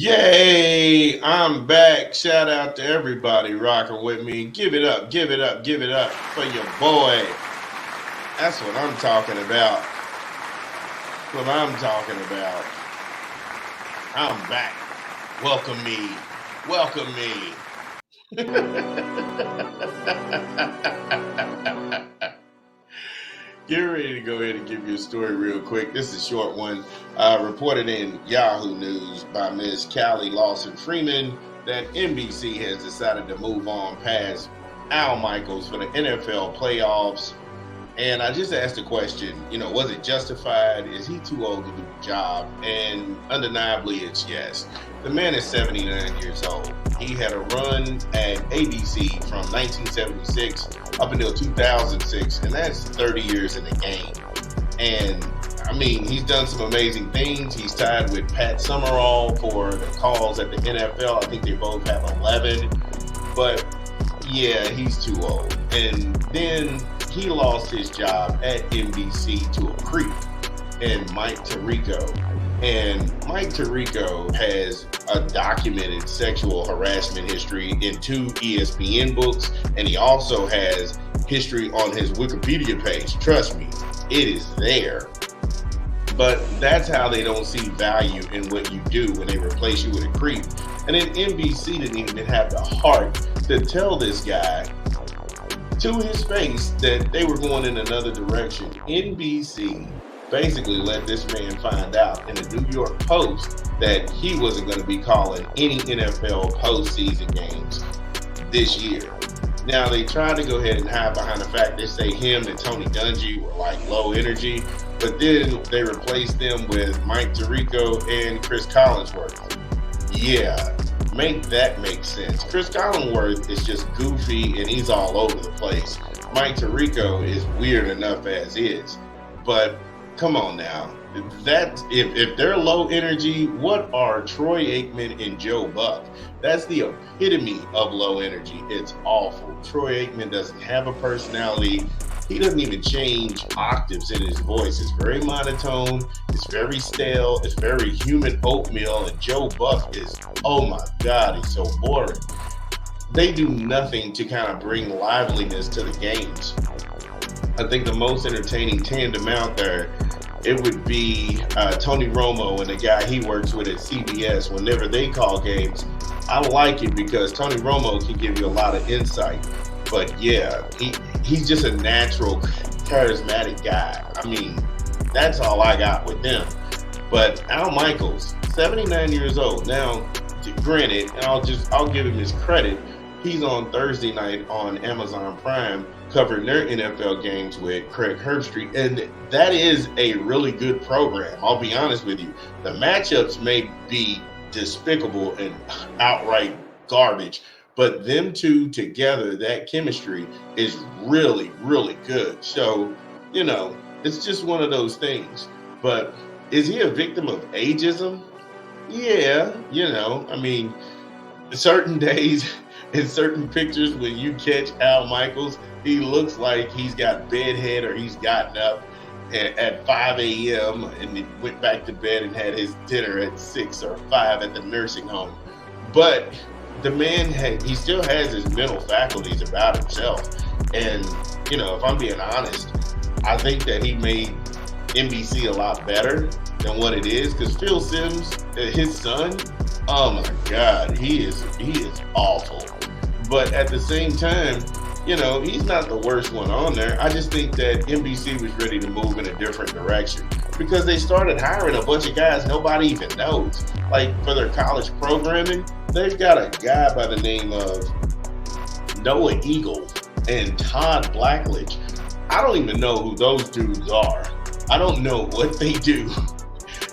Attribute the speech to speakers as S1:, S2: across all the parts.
S1: Yay! I'm back. Shout out to everybody rocking with me. Give it up, give it up, give it up for your boy. That's what I'm talking about. What I'm talking about. I'm back. Welcome me. Welcome me. Get ready to go ahead and give you a story real quick. This is a short one. Reported in Yahoo News by Ms. Callie Lawson Freeman that NBC has decided to move on past Al Michaels for the NFL playoffs. And I just asked the question, was it justified? Is he too old to do the job? And undeniably, it's yes. The man is 79 years old. He had a run at ABC from 1976 up until 2006, and that's 30 years in the game. And I mean, he's done some amazing things. He's tied with Pat Summerall for the calls at the NFL. I think they both have 11. But yeah, he's too old. And then he lost his job at NBC to a creep and Mike Tirico. And Mike Tirico has a documented sexual harassment history in 2 ESPN books, and he also has history on his Wikipedia page. Trust me, it is there. But that's how they don't see value in what you do when they replace you with a creep. And then NBC didn't even have the heart to tell this guy to his face that they were going in another direction. NBC basically let this man find out in the New York Post that he wasn't going to be calling any NFL postseason games this year. Now, they tried to go ahead and hide behind the fact they say him and Tony Dungy were like low energy, but then they replaced them with Mike Tirico and Chris Collinsworth. Yeah, make that make sense. Chris Collinsworth is just goofy and he's all over the place. Mike Tirico is weird enough as is, but come on now. If they're low energy, what are Troy Aikman and Joe Buck? That's the epitome of low energy. It's awful. Troy Aikman doesn't have a personality. He doesn't even change octaves in his voice. It's very monotone. It's very stale. It's very human oatmeal. And Joe Buck is, oh my God, he's so boring. They do nothing to kind of bring liveliness to the games. I think the most entertaining tandem out there, it would be Tony Romo and the guy he works with at CBS. Whenever they call games, I like it because Tony Romo can give you a lot of insight. But yeah, he's just a natural, charismatic guy. I mean, that's all I got with them. But Al Michaels, 79 years old. Now, granted, and I'll give him his credit, he's on Thursday night on Amazon Prime covering their NFL games with Craig Herbstreit, and that is a really good program. I'll be honest with you. The matchups may be despicable and outright garbage, but them two together, that chemistry is really, really good. So, it's just one of those things. But is he a victim of ageism? Yeah, I mean, certain days in certain pictures when you catch Al Michaels, he looks like he's got bedhead or he's gotten up at 5 a.m. and he went back to bed and had his dinner at 6 or 5 at the nursing home. But the man, he still has his mental faculties about himself. And, if I'm being honest, I think that he made NBC a lot better than what it is, because Phil Simms, his son, oh my God, he is awful. But at the same time, he's not the worst one on there. I just think that NBC was ready to move in a different direction because they started hiring a bunch of guys nobody even knows. Like for their college programming, they've got a guy by the name of Noah Eagle and Todd Blackledge. I don't even know who those dudes are. I don't know what they do.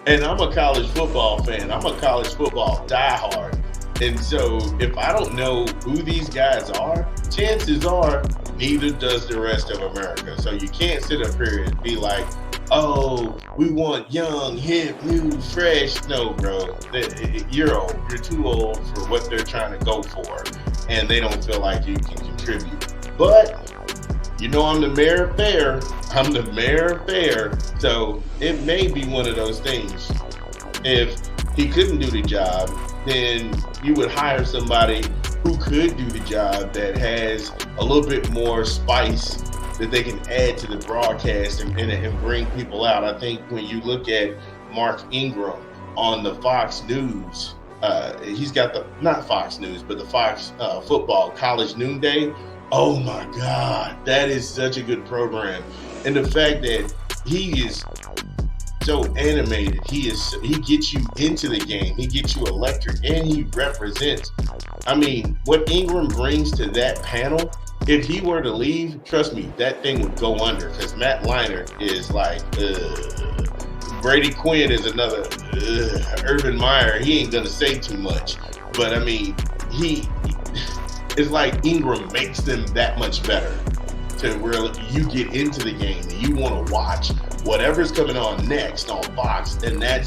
S1: And I'm a college football fan. I'm a college football diehard. And so if I don't know who these guys are, chances are neither does the rest of America. So you can't sit up here and be like, oh, we want young, hip, new, fresh. No, bro, you're old. You're too old for what they're trying to go for. And they don't feel like you can contribute. But I'm the mayor of fair. I'm the mayor of fair. So it may be one of those things. If he couldn't do the job, then you would hire somebody who could do the job that has a little bit more spice that they can add to the broadcast and bring people out. I think when you look at Mark Ingram on the Fox News, he's got not Fox News, but the Fox football college noonday. Oh my God, that is such a good program. And the fact that he is so animated, he gets you into the game, he gets you electric, and he represents. I mean, what Ingram brings to that panel, if he were to leave, trust me, that thing would go under, because Matt Leinart is like, Brady Quinn is another, Urban Meyer, he ain't gonna say too much. But I mean, it's like Ingram makes them that much better to where you get into the game and you want to watch whatever's coming on next on Fox. And I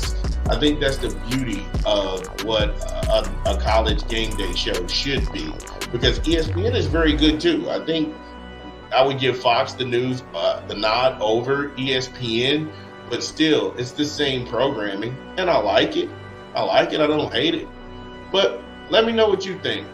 S1: think that's the beauty of what a college game day show should be, because ESPN is very good too. I think I would give Fox the news the nod over ESPN, but still it's the same programming and I like it. I don't hate it. But let me know what you think.